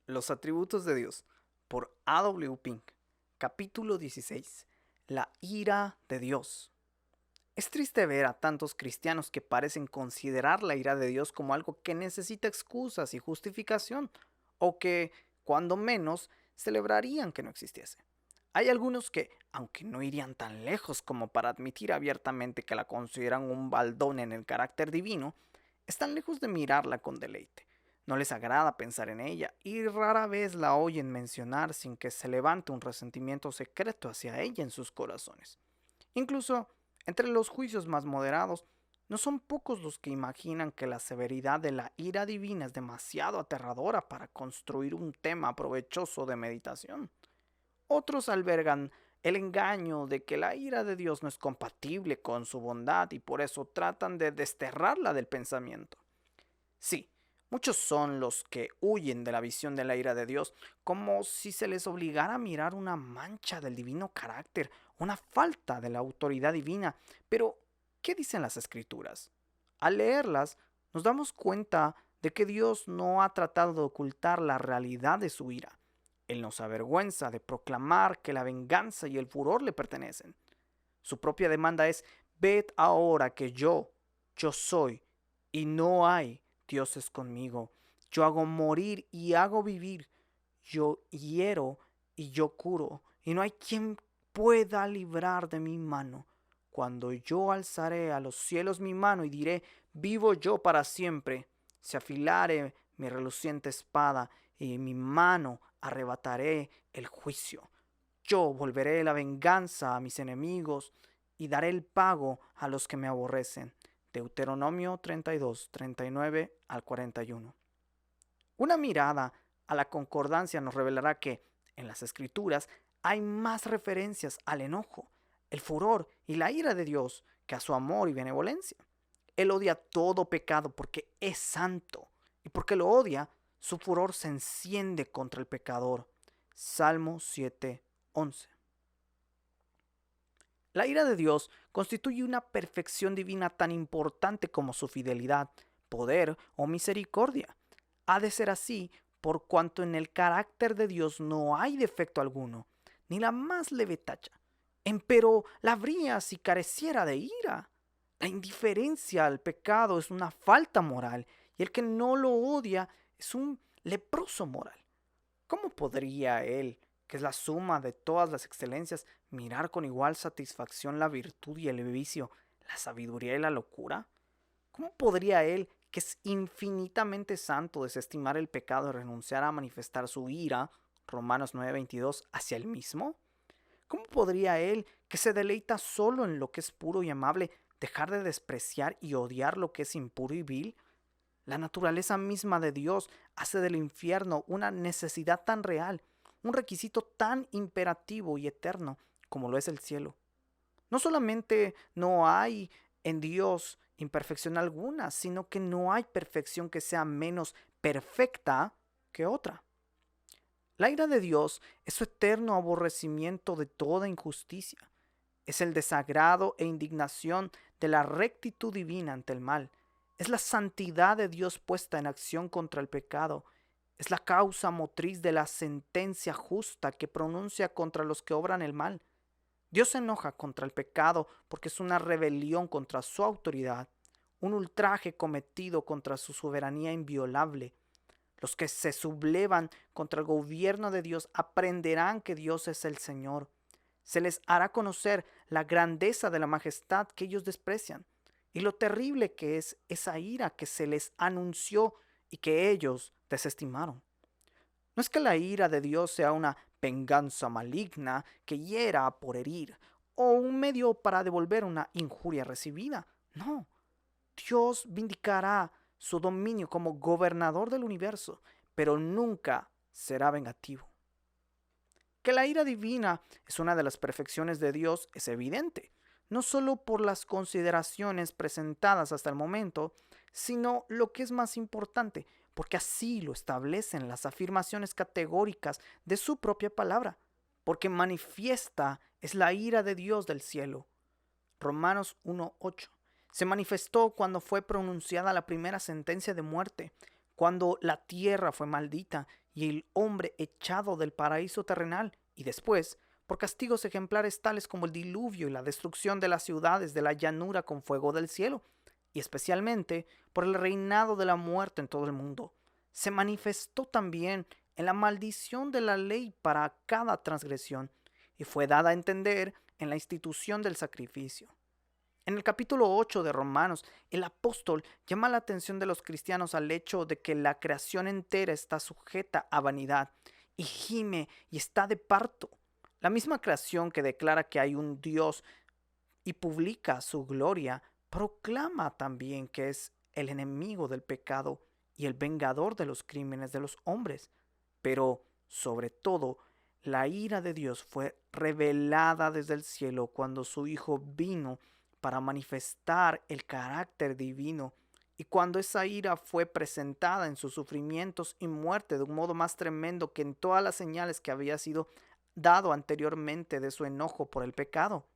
Los atributos de Dios, por A. W. Pink. Capítulo 16. La ira de Dios. Es triste ver a tantos cristianos que parecen considerar la ira de Dios como algo que necesita excusas y justificación, o que, cuando menos, celebrarían que no existiese. Hay algunos que, aunque no irían tan lejos como para admitir abiertamente que la consideran un baldón en el carácter divino, están lejos de mirarla con deleite. No les agrada pensar en ella y rara vez la oyen mencionar sin que se levante un resentimiento secreto hacia ella en sus corazones. Incluso entre los juicios más moderados, no son pocos los que imaginan que la severidad de la ira divina es demasiado aterradora para construir un tema provechoso de meditación. Otros albergan el engaño de que la ira de Dios no es compatible con su bondad y por eso tratan de desterrarla del pensamiento. Sí, muchos son los que huyen de la visión de la ira de Dios, como si se les obligara a mirar una mancha del divino carácter, una falta de la autoridad divina. Pero, ¿qué dicen las Escrituras? Al leerlas, nos damos cuenta de que Dios no ha tratado de ocultar la realidad de su ira. Él nos avergüenza de proclamar que la venganza y el furor le pertenecen. Su propia demanda es: ved ahora que yo soy, y no hay dioses conmigo. Yo hago morir y hago vivir. Yo hiero y yo curo, y no hay quien pueda librar de mi mano. Cuando yo alzaré a los cielos mi mano y diré: vivo yo para siempre, se afilare mi reluciente espada, y en mi mano arrebataré el juicio. Yo volveré la venganza a mis enemigos y daré el pago a los que me aborrecen. Deuteronomio 32, 39 al 41. Una mirada a la concordancia nos revelará que en las Escrituras hay más referencias al enojo, el furor y la ira de Dios que a su amor y benevolencia. Él odia todo pecado porque es santo, y porque lo odia, su furor se enciende contra el pecador. Salmo 7, 11. La ira de Dios constituye una perfección divina tan importante como su fidelidad, poder o misericordia. Ha de ser así por cuanto en el carácter de Dios no hay defecto alguno, ni la más leve tacha. Empero la habría si careciera de ira. La indiferencia al pecado es una falta moral, y el que no lo odia es un leproso moral. ¿Cómo podría él, que es la suma de todas las excelencias, mirar con igual satisfacción la virtud y el vicio, la sabiduría y la locura? ¿Cómo podría él, que es infinitamente santo, desestimar el pecado y renunciar a manifestar su ira, Romanos 9:22, hacia él mismo? ¿Cómo podría él, que se deleita solo en lo que es puro y amable, dejar de despreciar y odiar lo que es impuro y vil? La naturaleza misma de Dios hace del infierno una necesidad tan real, un requisito tan imperativo y eterno como lo es el cielo. No solamente no hay en Dios imperfección alguna, sino que no hay perfección que sea menos perfecta que otra. La ira de Dios es su eterno aborrecimiento de toda injusticia. Es el desagrado e indignación de la rectitud divina ante el mal. Es la santidad de Dios puesta en acción contra el pecado. Es la causa motriz de la sentencia justa que pronuncia contra los que obran el mal. Dios se enoja contra el pecado porque es una rebelión contra su autoridad, un ultraje cometido contra su soberanía inviolable. Los que se sublevan contra el gobierno de Dios aprenderán que Dios es el Señor. Se les hará conocer la grandeza de la majestad que ellos desprecian y lo terrible que es esa ira que se les anunció y que ellos desestimaron. No es que la ira de Dios sea una venganza maligna que hiera por herir o un medio para devolver una injuria recibida. No, Dios vindicará su dominio como gobernador del universo, pero nunca será vengativo. Que la ira divina es una de las perfecciones de Dios es evidente, no solo por las consideraciones presentadas hasta el momento, sino lo que es más importante, porque así lo establecen las afirmaciones categóricas de su propia palabra, porque manifiesta es la ira de Dios del cielo. Romanos 1:8. Se manifestó cuando fue pronunciada la primera sentencia de muerte, cuando la tierra fue maldita y el hombre echado del paraíso terrenal, y después, por castigos ejemplares tales como el diluvio y la destrucción de las ciudades de la llanura con fuego del cielo, y especialmente por el reinado de la muerte en todo el mundo. Se manifestó también en la maldición de la ley para cada transgresión, y fue dada a entender en la institución del sacrificio. En el capítulo 8 de Romanos, el apóstol llama la atención de los cristianos al hecho de que la creación entera está sujeta a vanidad y gime y está de parto. La misma creación que declara que hay un Dios y publica su gloria, proclama también que es el enemigo del pecado y el vengador de los crímenes de los hombres. Pero, sobre todo, la ira de Dios fue revelada desde el cielo cuando su Hijo vino para manifestar el carácter divino, y cuando esa ira fue presentada en sus sufrimientos y muerte de un modo más tremendo que en todas las señales que había sido dado anteriormente de su enojo por el pecado.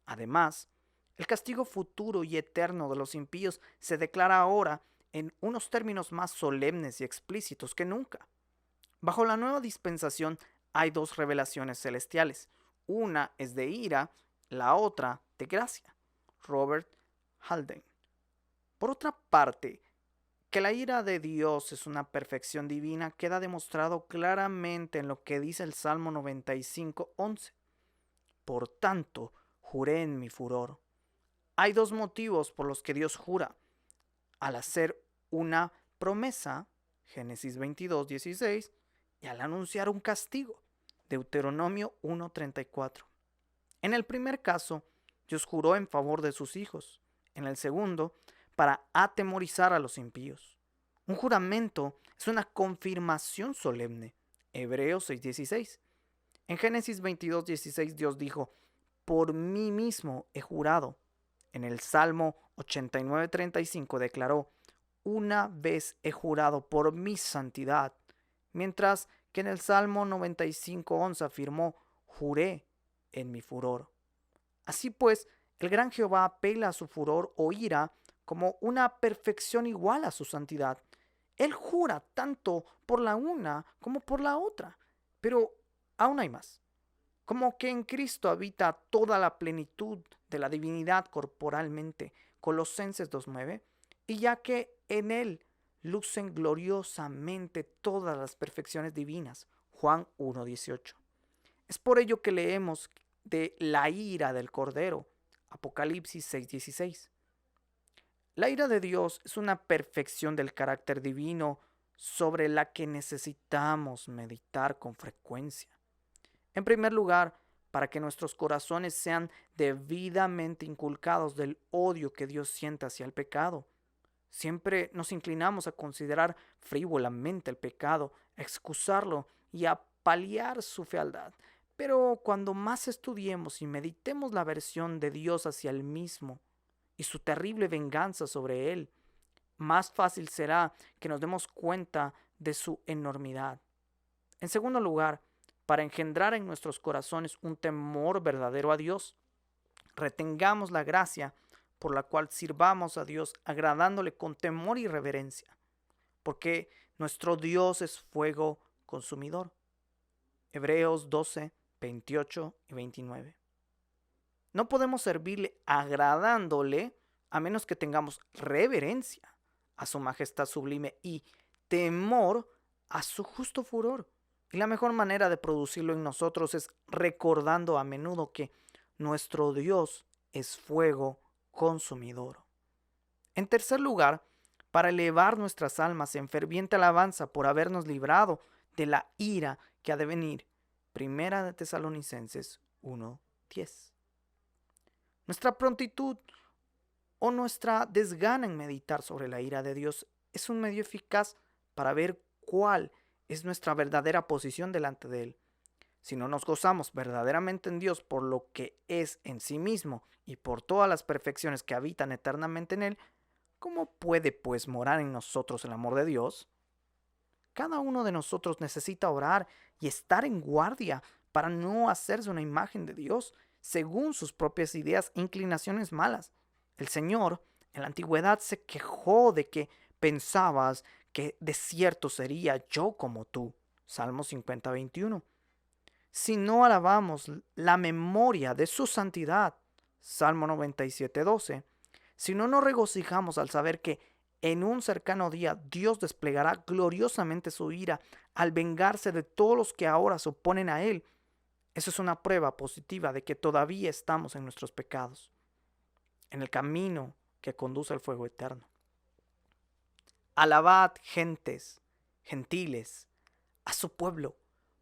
Además, el castigo futuro y eterno de los impíos se declara ahora en unos términos más solemnes y explícitos que nunca. Bajo la nueva dispensación hay dos revelaciones celestiales. Una es de ira, la otra de gracia. Robert Haldane. Por otra parte, que la ira de Dios es una perfección divina queda demostrado claramente en lo que dice el Salmo 95:11. Por tanto, juré en mi furor. Hay dos motivos por los que Dios jura. Al hacer una promesa, Génesis 22:16, y al anunciar un castigo, Deuteronomio 1:34. En el primer caso, Dios juró en favor de sus hijos. En el segundo, para atemorizar a los impíos. Un juramento es una confirmación solemne. Hebreos 6:16. En Génesis 22:16 Dios dijo: por mí mismo he jurado. En el Salmo 89:35 declaró: una vez he jurado por mi santidad. Mientras que en el Salmo 95:11 afirmó: juré en mi furor. Así pues, el gran Jehová apela a su furor o ira como una perfección igual a su santidad. Él jura tanto por la una como por la otra. Pero aún hay más. Como que en Cristo habita toda la plenitud de la divinidad corporalmente, Colosenses 2:9, y ya que en Él lucen gloriosamente todas las perfecciones divinas, Juan 1:18. Es por ello que leemos de la ira del Cordero, Apocalipsis 6:16. La ira de Dios es una perfección del carácter divino sobre la que necesitamos meditar con frecuencia. En primer lugar, para que nuestros corazones sean debidamente inculcados del odio que Dios siente hacia el pecado. Siempre nos inclinamos a considerar frívolamente el pecado, a excusarlo y a paliar su fealdad. Pero cuando más estudiemos y meditemos la aversión de Dios hacia él mismo y su terrible venganza sobre él, más fácil será que nos demos cuenta de su enormidad. En segundo lugar, para engendrar en nuestros corazones un temor verdadero a Dios, retengamos la gracia por la cual sirvamos a Dios agradándole con temor y reverencia, porque nuestro Dios es fuego consumidor. Hebreos 12:28 y 29. No podemos servirle agradándole a menos que tengamos reverencia a su majestad sublime y temor a su justo furor. Y la mejor manera de producirlo en nosotros es recordando a menudo que nuestro Dios es fuego consumidor. En tercer lugar, para elevar nuestras almas en ferviente alabanza por habernos librado de la ira que ha de venir. Primera de Tesalonicenses 1:10. Nuestra prontitud o nuestra desgana en meditar sobre la ira de Dios es un medio eficaz para ver cuál es nuestra verdadera posición delante de Él. Si no nos gozamos verdaderamente en Dios por lo que es en sí mismo y por todas las perfecciones que habitan eternamente en Él, ¿cómo puede pues morar en nosotros el amor de Dios? Cada uno de nosotros necesita orar y estar en guardia para no hacerse una imagen de Dios según sus propias ideas e inclinaciones malas. El Señor en la antigüedad se quejó de que pensabas que de cierto sería yo como tú. Salmo 50:21. Si no alabamos la memoria de su santidad, Salmo 97:12. Si no nos regocijamos al saber que en un cercano día Dios desplegará gloriosamente su ira al vengarse de todos los que ahora se oponen a Él, eso es una prueba positiva de que todavía estamos en nuestros pecados, en el camino que conduce al fuego eterno. Alabad, gentes, gentiles, a su pueblo,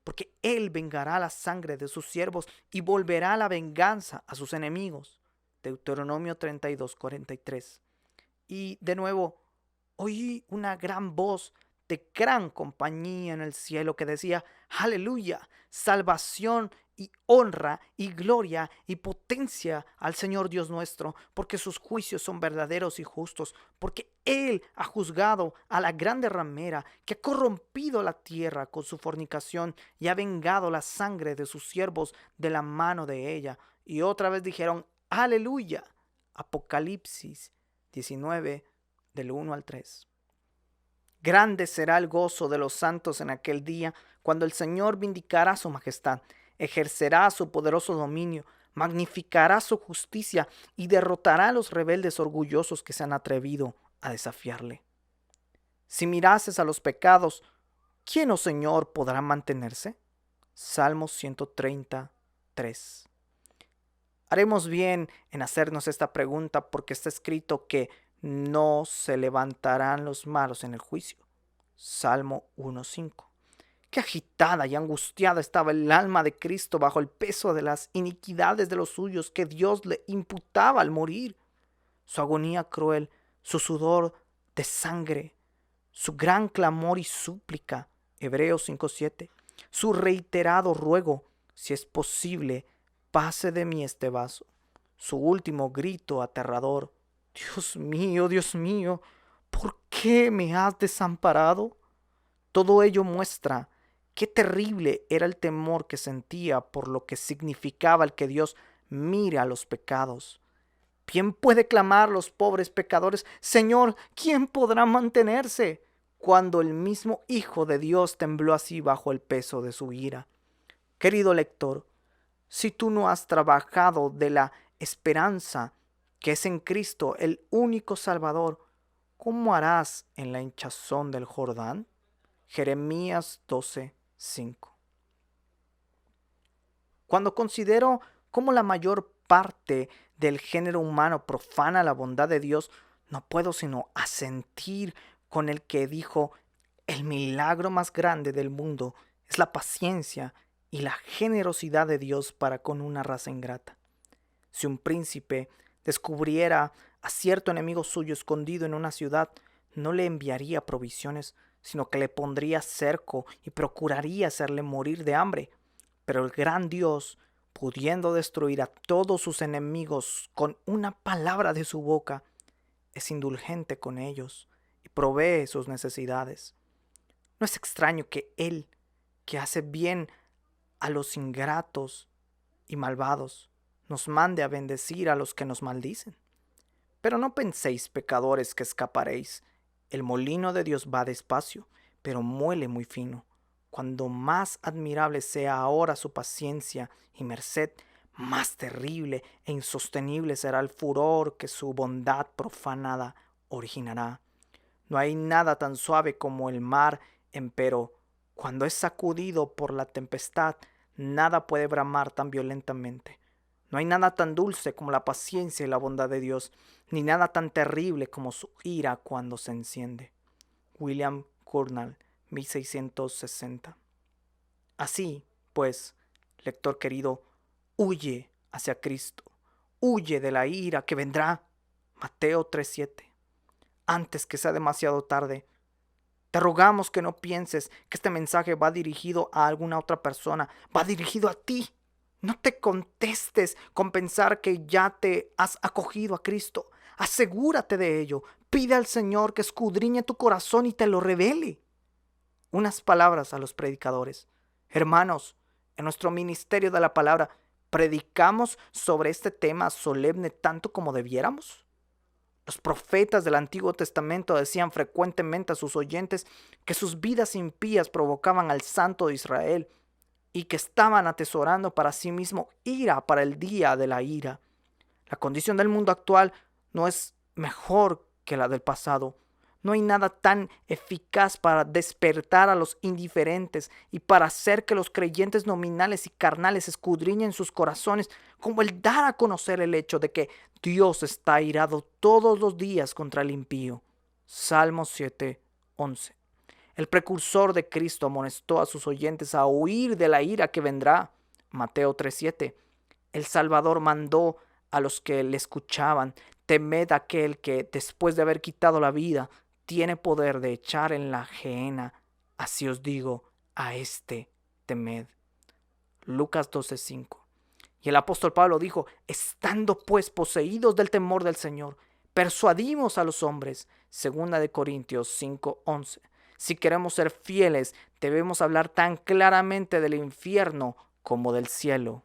porque Él vengará la sangre de sus siervos y volverá la venganza a sus enemigos. Deuteronomio 32:43. Y de nuevo, oí una gran voz de gran compañía en el cielo que decía: aleluya, salvación y honra y gloria y potencia al Señor Dios nuestro, porque sus juicios son verdaderos y justos, porque Él ha juzgado a la grande ramera que ha corrompido la tierra con su fornicación y ha vengado la sangre de sus siervos de la mano de ella. Y otra vez dijeron: aleluya. Apocalipsis 19, del 1 al 3. Grande será el gozo de los santos en aquel día, cuando el Señor vindicará su majestad, ejercerá su poderoso dominio, magnificará su justicia y derrotará a los rebeldes orgullosos que se han atrevido a desafiarle. Si mirases a los pecados, ¿quién, oh Señor, podrá mantenerse? Salmo 133. Haremos bien en hacernos esta pregunta, porque está escrito que no se levantarán los malos en el juicio. Salmo 1:5. Qué agitada y angustiada estaba el alma de Cristo bajo el peso de las iniquidades de los suyos que Dios le imputaba al morir. Su agonía cruel, su sudor de sangre, su gran clamor y súplica, Hebreos 5:7, su reiterado ruego: si es posible, pase de mí este vaso. Su último grito aterrador: Dios mío, ¿por qué me has desamparado? Todo ello muestra qué terrible era el temor que sentía por lo que significaba el que Dios mire a los pecados. ¿Quién puede clamar los pobres pecadores: Señor, ¿quién podrá mantenerse? Cuando el mismo Hijo de Dios tembló así bajo el peso de su ira. Querido lector, si tú no has trabajado de la esperanza que es en Cristo, el único Salvador, ¿cómo harás en la hinchazón del Jordán? Jeremías 12:5. Cuando considero cómo la mayor parte del género humano profana la bondad de Dios, no puedo sino asentir con el que dijo: el milagro más grande del mundo es la paciencia y la generosidad de Dios para con una raza ingrata. Si un príncipe descubriera a cierto enemigo suyo escondido en una ciudad, no le enviaría provisiones, sino que le pondría cerco y procuraría hacerle morir de hambre. Pero el gran Dios, pudiendo destruir a todos sus enemigos con una palabra de su boca, es indulgente con ellos y provee sus necesidades. No es extraño que Él, que hace bien a los ingratos y malvados, nos mande a bendecir a los que nos maldicen. Pero no penséis, pecadores, que escaparéis. El molino de Dios va despacio, pero muele muy fino. Cuando más admirable sea ahora su paciencia y merced, más terrible e insostenible será el furor que su bondad profanada originará. No hay nada tan suave como el mar, empero, cuando es sacudido por la tempestad, nada puede bramar tan violentamente. No hay nada tan dulce como la paciencia y la bondad de Dios, ni nada tan terrible como su ira cuando se enciende. William Gurnall, 1660. Así, pues, lector querido, huye hacia Cristo, huye de la ira que vendrá. Mateo 3:7. Antes que sea demasiado tarde. Te rogamos que no pienses que este mensaje va dirigido a alguna otra persona, va dirigido a ti. No te contestes con pensar que ya te has acogido a Cristo. Asegúrate de ello. Pide al Señor que escudriñe tu corazón y te lo revele. Unas palabras a los predicadores. Hermanos, en nuestro ministerio de la palabra, ¿predicamos sobre este tema solemne tanto como debiéramos? Los profetas del Antiguo Testamento decían frecuentemente a sus oyentes que sus vidas impías provocaban al Santo de Israel y que estaban atesorando para sí mismo ira para el día de la ira. La condición del mundo actual no es mejor que la del pasado. No hay nada tan eficaz para despertar a los indiferentes y para hacer que los creyentes nominales y carnales escudriñen sus corazones como el dar a conocer el hecho de que Dios está airado todos los días contra el impío. Salmos 7:11. El precursor de Cristo amonestó a sus oyentes a huir de la ira que vendrá. Mateo 3:7. El Salvador mandó a los que le escuchaban: temed a aquel que, después de haber quitado la vida, tiene poder de echar en la gehenna. Así os digo, a este temed. Lucas 12:5. Y el apóstol Pablo dijo: estando pues poseídos del temor del Señor, persuadimos a los hombres. Segunda de Corintios 5:11. Si queremos ser fieles, debemos hablar tan claramente del infierno como del cielo.